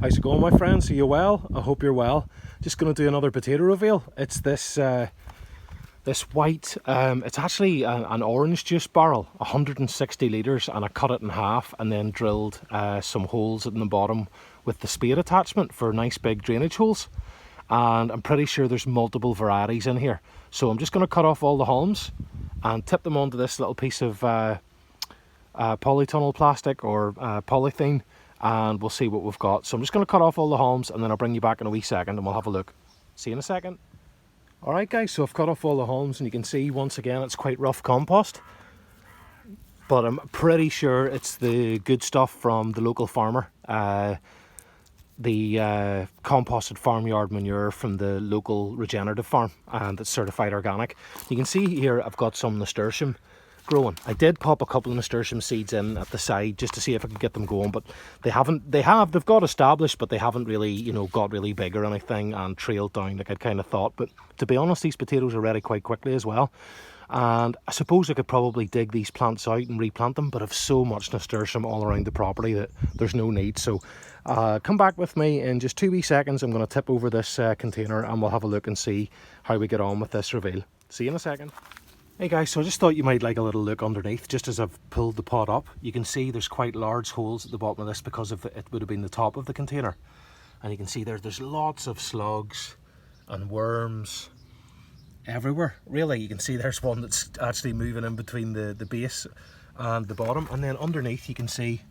How's it going, my friends? Are you well? I hope you're well. Just going to do another potato reveal. It's this white, it's actually an orange juice barrel, 160 litres, and I cut it in half and then drilled some holes in the bottom with the spade attachment for nice big drainage holes. And I'm pretty sure there's multiple varieties in here. So I'm just going to cut off all the hulls and tip them onto this little piece of polytunnel plastic or polythene, and we'll see what we've got. So I'm just going to cut off all the hulls and then I'll bring you back in a wee second and we'll have a look. See you in a second. Alright guys, so I've cut off all the hulls and you can see once again it's quite rough compost. But I'm pretty sure it's the good stuff from the local farmer. The composted farmyard manure from the local regenerative farm, and it's certified organic. You can see here I've got some nasturtium growing. I did pop a couple of nasturtium seeds in at the side just to see if I could get them going, but they've got established, but they haven't really, you know, got really big or anything and trailed down like I'd kind of thought. But to be honest, these potatoes are ready quite quickly as well. And I suppose I could probably dig these plants out and replant them, but I've so much nasturtium all around the property that there's no need. So come back with me in just 2 wee seconds. I'm going to tip over this container and we'll have a look and see how we get on with this reveal. See you in a second. Hey guys, so I just thought you might like a little look underneath. Just as I've pulled the pot up, you can see there's quite large holes at the bottom of this because of it would have been the top of the container. And you can see there's lots of slugs and worms everywhere. Really, you can see there's one that's actually moving in between the base and the bottom. And then underneath you can see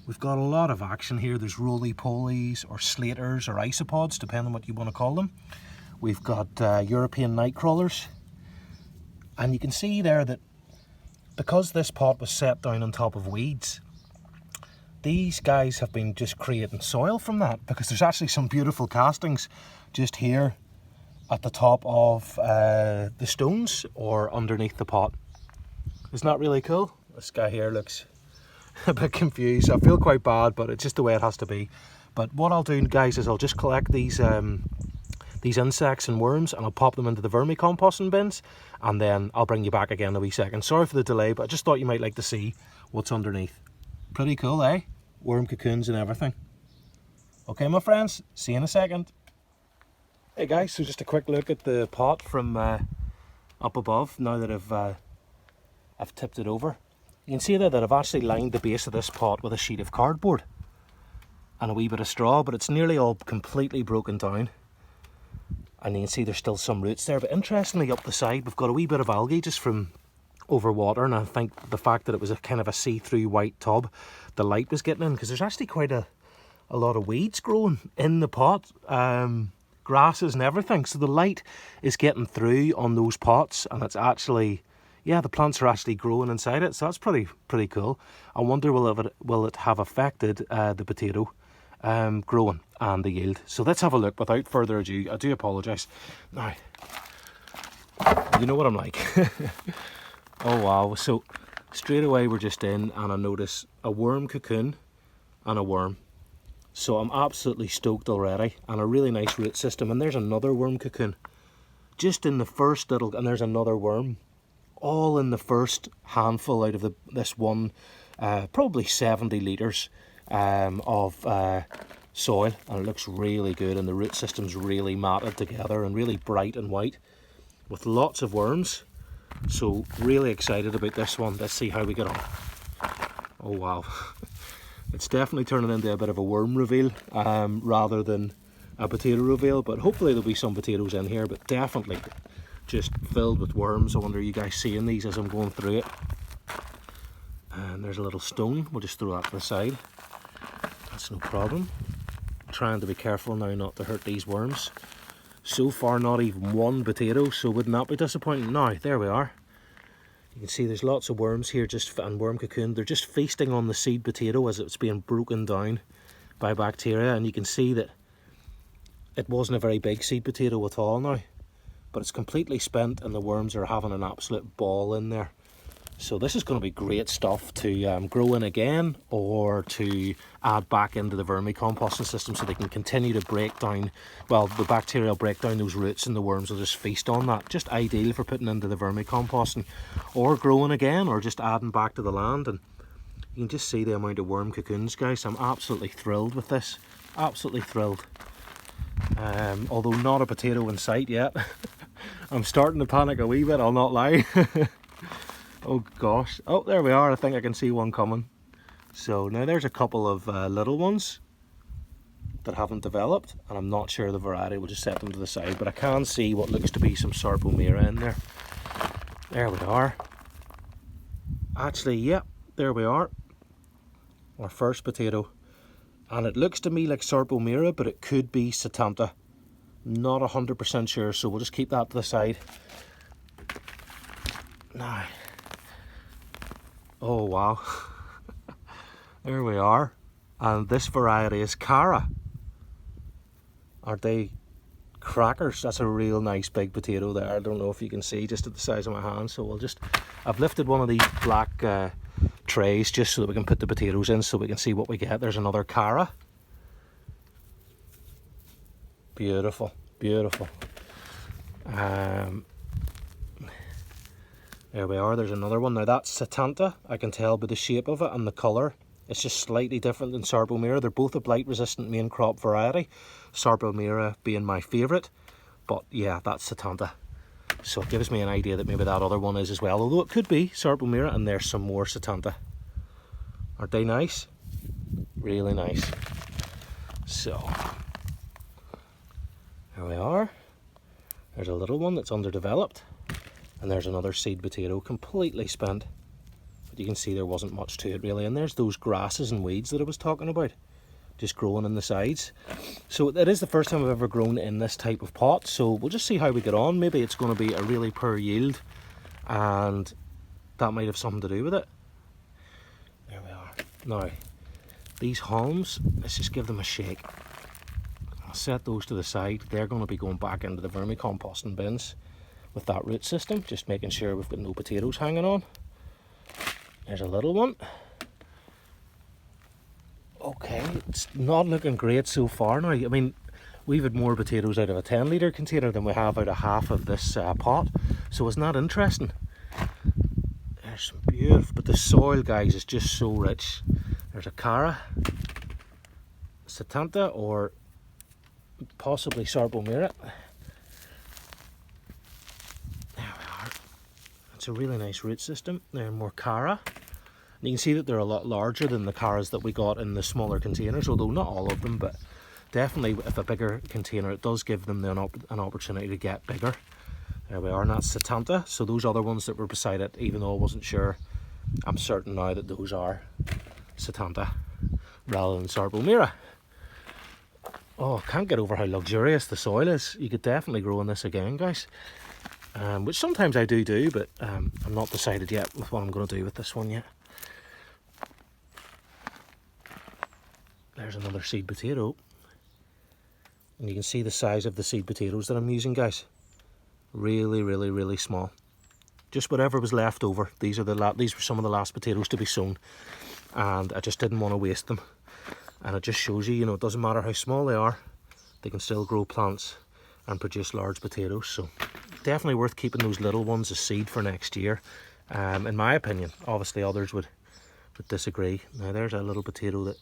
we've got a lot of action here. There's roly-polies or slaters or isopods, depending on what you want to call them. We've got European night crawlers. And you can see there that because this pot was set down on top of weeds, these guys have been just creating soil from that, because there's actually some beautiful castings just here at the top of the stones or underneath the pot. Isn't that really cool? This guy here looks a bit confused. I feel quite bad, but it's just the way it has to be. But what I'll do, guys, is I'll just collect these insects and worms and I'll pop them into the vermicomposting bins, and then I'll bring you back again in a wee second. Sorry for the delay, but I just thought you might like to see what's underneath. Pretty cool, eh? Worm cocoons and everything. Okay, my friends, see you in a second. Hey guys, so just a quick look at the pot from up above now that I've tipped it over. You can see there that I've actually lined the base of this pot with a sheet of cardboard and a wee bit of straw, but it's nearly all completely broken down. And you can see there's still some roots there, but interestingly up the side we've got a wee bit of algae just from overwater, and I think the fact that it was a kind of a see-through white tub, the light was getting in, because there's actually quite a lot of weeds growing in the pot, grasses and everything, so the light is getting through on those pots, and it's actually, yeah, the plants are actually growing inside it, so that's pretty cool. I wonder will it have affected the potato growing and the yield. So let's have a look. Without further ado, I do apologise. Now, you know what I'm like. Oh wow, so straight away we're just in and I notice a worm cocoon and a worm. So I'm absolutely stoked already, and a really nice root system. And there's another worm cocoon just in the first little, and there's another worm, all in the first handful out of this one, probably 70 litres of soil, and it looks really good, and the root system's really matted together and really bright and white with lots of worms. So really excited about this one. Let's see how we get on. Oh wow. It's definitely turning into a bit of a worm reveal rather than a potato reveal, but hopefully there'll be some potatoes in here, but definitely just filled with worms. I wonder, are you guys seeing these as I'm going through it? And there's a little stone, we'll just throw that to the side. That's no problem. Trying to be careful now not to hurt these worms. So far not even one potato, so wouldn't that be disappointing? Now, there we are. You can see there's lots of worms here, and worm cocoon. They're just feasting on the seed potato as it's being broken down by bacteria, and you can see that it wasn't a very big seed potato at all now, but it's completely spent and the worms are having an absolute ball in there. So this is going to be great stuff to grow in again, or to add back into the vermicomposting system so they can continue to break down, well, the bacteria will break down those roots and the worms will just feast on that. Just ideal for putting into the vermicomposting or growing again, or just adding back to the land. And you can just see the amount of worm cocoons, guys. I'm absolutely thrilled with this. Absolutely thrilled. Although not a potato in sight yet. I'm starting to panic a wee bit, I'll not lie. Oh gosh. Oh, there we are. I think I can see one coming. So now there's a couple of little ones that haven't developed, and I'm not sure the variety. We'll just set them to the side, but I can see what looks to be some Sarpo Mira in there. There we are. Actually, yep, there we are. Our first potato. And it looks to me like Sarpo Mira, but it could be Setanta. Not 100% sure, so we'll just keep that to the side. Now, oh wow. There we are. And this variety is Cara. Aren't they crackers? That's a real nice big potato there. I don't know if you can see just at the size of my hand. So I've lifted one of these black trays just so that we can put the potatoes in so we can see what we get. There's another Cara. Beautiful, beautiful. There we are, there's another one. Now that's Setanta. I can tell by the shape of it and the colour. It's just slightly different than Sarpo Mira. They're both a blight resistant main crop variety. Sarpo Mira being my favourite. But yeah, that's Setanta. So it gives me an idea that maybe that other one is as well. Although it could be Sarpo Mira, and there's some more Setanta. Aren't they nice? Really nice. So, there we are. There's a little one that's underdeveloped. And there's another seed potato, completely spent. But you can see there wasn't much to it really. And there's those grasses and weeds that I was talking about, just growing in the sides. So it is the first time I've ever grown in this type of pot. So we'll just see how we get on. Maybe it's going to be a really poor yield, and that might have something to do with it. There we are. Now, these haulms, let's just give them a shake. I'll set those to the side. They're going to be going back into the vermicomposting bins with that root system, just making sure we've got no potatoes hanging on. There's a little one. Okay, it's not looking great so far now. I mean, we've had more potatoes out of a 10 litre container than we have out of half of this pot. So isn't that interesting? There's some beautiful, but the soil, guys, is just so rich. There's a Cara, Setanta, or possibly Sarpo Mira. It's a really nice root system. They're more Cara. And you can see that they're a lot larger than the Caras that we got in the smaller containers, although not all of them, but definitely if a bigger container, it does give them an opportunity to get bigger. There we are, and that's Setanta. So those other ones that were beside it, even though I wasn't sure, I'm certain now that those are Setanta rather than Sarpo Mira. Oh, I can't get over how luxurious the soil is. You could definitely grow in this again, guys. Which sometimes I do, but I'm not decided yet with what I'm going to do with this one yet. There's another seed potato. And you can see the size of the seed potatoes that I'm using, guys. Really, really, really small. Just whatever was left over. These were some of the last potatoes to be sown. And I just didn't want to waste them. And it just shows you, it doesn't matter how small they are, they can still grow plants and produce large potatoes. So definitely worth keeping those little ones as seed for next year, in my opinion. Obviously others would disagree. Now there's a little potato that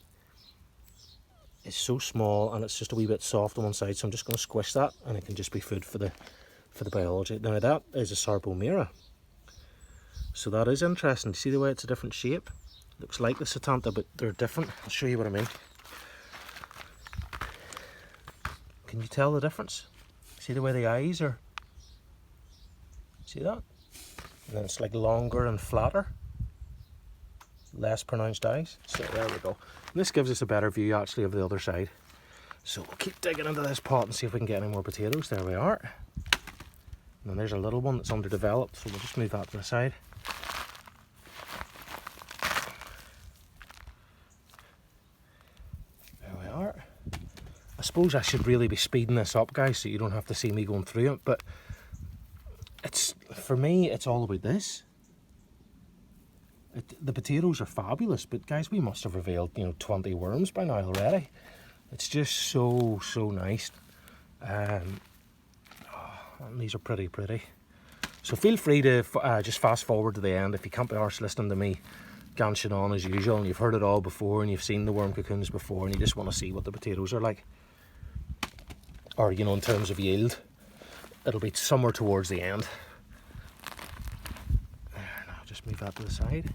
is so small and it's just a wee bit soft on one side, so I'm just going to squish that and it can just be food for the biology. Now that is a Sarpo Mira, so that is interesting. See the way it's a different shape? Looks like the Setanta, but they're different. I'll show you what I mean. Can you tell the difference? See the way the eyes are? See that? And then it's like longer and flatter. Less pronounced eyes. So there we go. And this gives us a better view actually of the other side. So we'll keep digging into this pot and see if we can get any more potatoes. There we are. And then there's a little one that's underdeveloped, so we'll just move that to the side. There we are. I suppose I should really be speeding this up, guys, so you don't have to see me going through it, but for me, it's all about this. The potatoes are fabulous, but guys, we must have revealed 20 worms by now already. It's just so nice. And these are pretty. So feel free to just fast forward to the end if you can't be arsed listening to me ganching on as usual, and you've heard it all before, and you've seen the worm cocoons before, and you just want to see what the potatoes are like. Or, you know, in terms of yield, it'll be somewhere towards the end. There, now just move that to the side.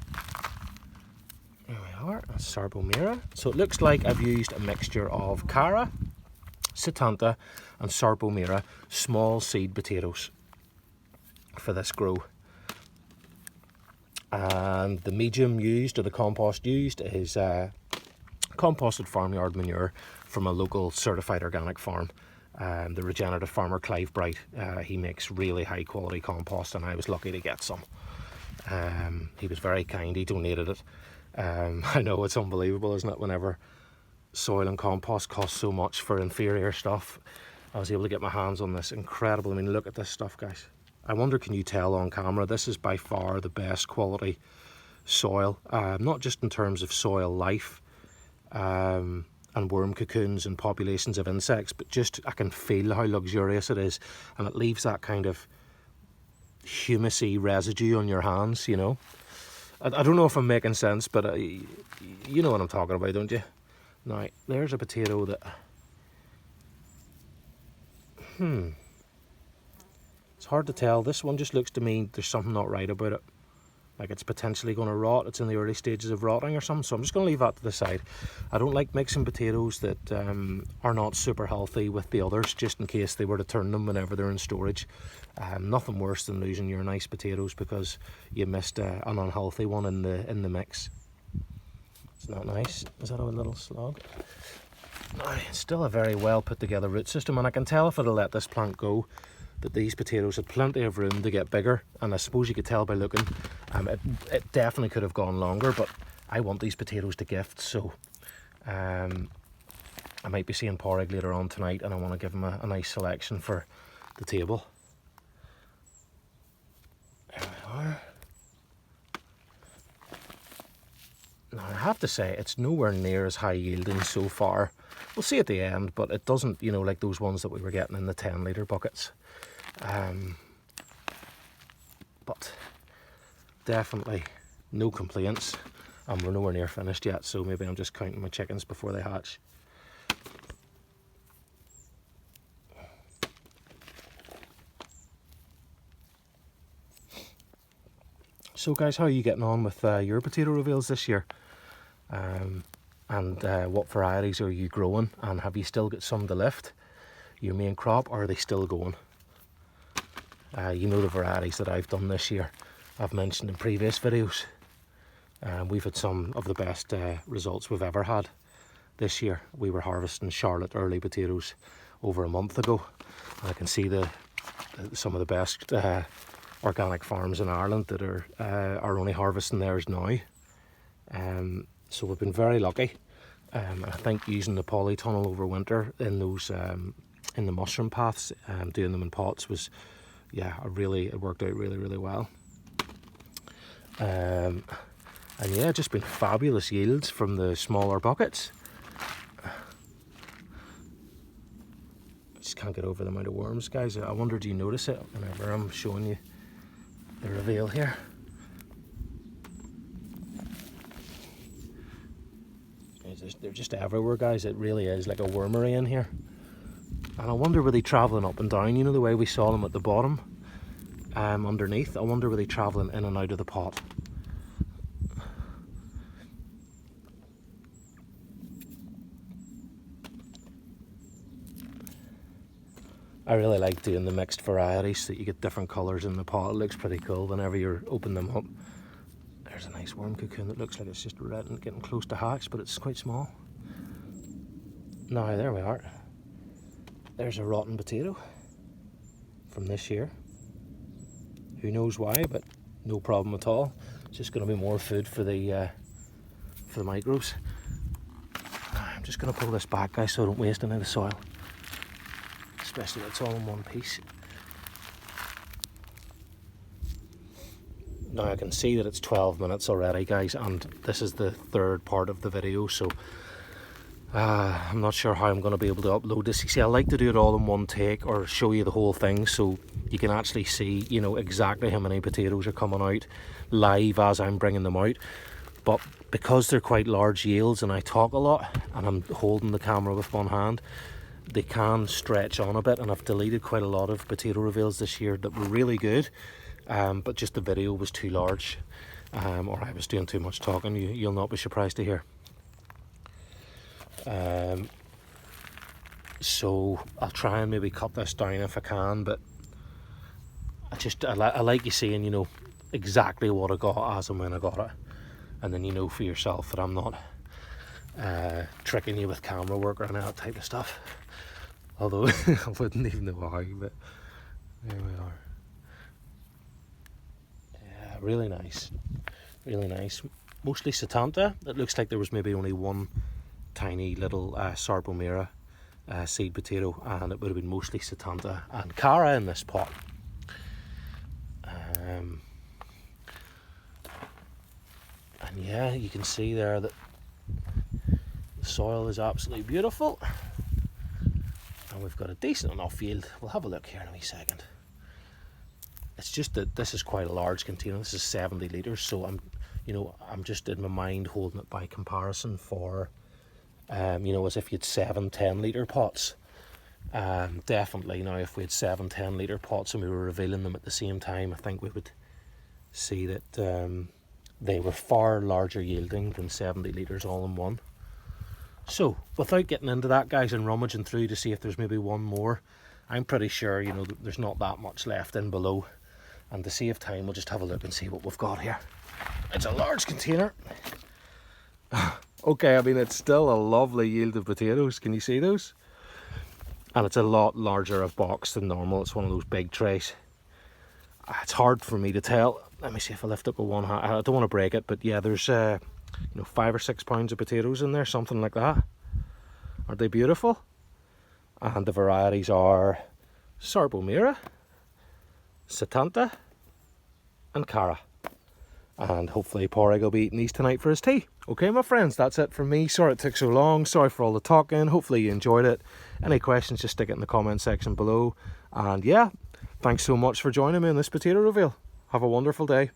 There we are, that's Sarpo Mira. So it looks like I've used a mixture of Cara, Setanta and Sarpo Mira small seed potatoes for this grow. And the medium used, or the compost used, is composted farmyard manure from a local certified organic farm. The regenerative farmer Clive Bright, he makes really high quality compost, and I was lucky to get some. He was very kind, he donated it. I know it's unbelievable, isn't it, whenever soil and compost cost so much for inferior stuff. I was able to get my hands on this incredible, I mean, look at this stuff, guys. I wonder, can you tell on camera, this is by far the best quality soil, not just in terms of soil life and worm cocoons and populations of insects, but just I can feel how luxurious it is, and it leaves that kind of humusy residue on your hands, you know. I don't know if I'm making sense, but you know what I'm talking about, don't you? Now, there's a potato that... It's hard to tell. This one just looks to me, there's something not right about it. Like it's potentially going to rot. It's in the early stages of rotting or something. So I'm just going to leave that to the side. I don't like mixing potatoes that are not super healthy with the others, just in case they were to turn them whenever they're in storage. Nothing worse than losing your nice potatoes because you missed an unhealthy one in the mix. It's not nice. Is that a little slug? No, it's still a very well put together root system, and I can tell if it'll let this plant go that these potatoes had plenty of room to get bigger, and I suppose you could tell by looking, it definitely could have gone longer, but I want these potatoes to gift, so I might be seeing Pauraig later on tonight, and I want to give him a nice selection for the table. There we are. Now I have to say, it's nowhere near as high yielding so far. We'll see at the end, but it doesn't, you know, like those ones that we were getting in the 10-litre buckets. But definitely no complaints, and we're nowhere near finished yet, so maybe I'm just counting my chickens before they hatch. So guys, how are you getting on with your potato reveals this year? And what varieties are you growing, and have you still got some to lift your main crop, or are they still going? You know the varieties that I've done this year, I've mentioned in previous videos. We've had some of the best results we've ever had this year. We were harvesting Charlotte early potatoes over a month ago, and I can see some of the best organic farms in Ireland that are only harvesting theirs now. So we've been very lucky. I think using the polytunnel over winter in those in the mushroom paths, doing them in pots was, yeah, it worked out really well. And yeah, just been fabulous yields from the smaller buckets. Just can't get over the amount of worms, guys. I wonder, do you notice it whenever I'm showing you the reveal here? They're just everywhere, guys. It really is like a wormery in here. And I wonder, were they travelling up and down? You know the way we saw them at the bottom, underneath? I wonder, were they travelling in and out of the pot? I really like doing the mixed varieties so that you get different colours in the pot. It looks pretty cool whenever you open them up. There's a nice worm cocoon that looks like it's just red and getting close to hatch, but it's quite small. Now, there we are. There's a rotten potato from this year. Who knows why, but no problem at all. It's just going to be more food for the microbes. I'm just going to pull this back, guys, so I don't waste any of the soil. Especially if it's all in one piece. Now I can see that it's 12 minutes already, guys, and this is the third part of the video, so I'm not sure how I'm going to be able to upload this. You see, I like to do it all in one take, or show you the whole thing so you can actually see, you know, exactly how many potatoes are coming out live as I'm bringing them out. but because they're quite large yields and I talk a lot and I'm holding the camera with one hand, they can stretch on a bit, and I've deleted quite a lot of potato reveals this year that were really good, but just the video was too large, or I was doing too much talking. You'll not be surprised to hear. So I'll try and maybe cut this down if I can, but I like you seeing, you know, exactly what I got as and when I got it, and then you know for yourself that I'm not tricking you with camera work or any of that type of stuff, although I wouldn't even know how, but there we are. Yeah, really nice, really nice. Mostly Setanta. It looks like there was maybe only one tiny little Sarpo Mira seed potato, and it would have been mostly Setanta and Cara in this pot. And yeah, you can see there that the soil is absolutely beautiful, and we've got a decent enough yield. We'll have a look here in a wee second. It's just that this is quite a large container. This is 70 litres, so I'm just in my mind holding it by comparison for as if you had 7-10 litre pots. Definitely now, if we had 7-10 litre pots and we were revealing them at the same time, I think we would see that they were far larger yielding than 70 litres all in one. So without getting into that, guys, and rummaging through to see if there's maybe one more, I'm pretty sure, you know, there's not that much left in below, and to save time we'll just have a look and see what we've got here. It's a large container. Okay, I mean, it's still a lovely yield of potatoes. Can you see those? And it's a lot larger of box than normal. It's one of those big trays. It's hard for me to tell. Let me see if I lift up with one hand. I don't want to break it, but yeah, there's 5 or 6 pounds of potatoes in there, something like that. Aren't they beautiful? And the varieties are Sarpo Mira, Setanta, and Cara. And hopefully Pauraig will be eating these tonight for his tea. Okay, my friends, that's it from me. Sorry it took so long. Sorry for all the talking. Hopefully you enjoyed it. Any questions, just stick it in the comment section below. And yeah, thanks so much for joining me in this potato reveal. Have a wonderful day.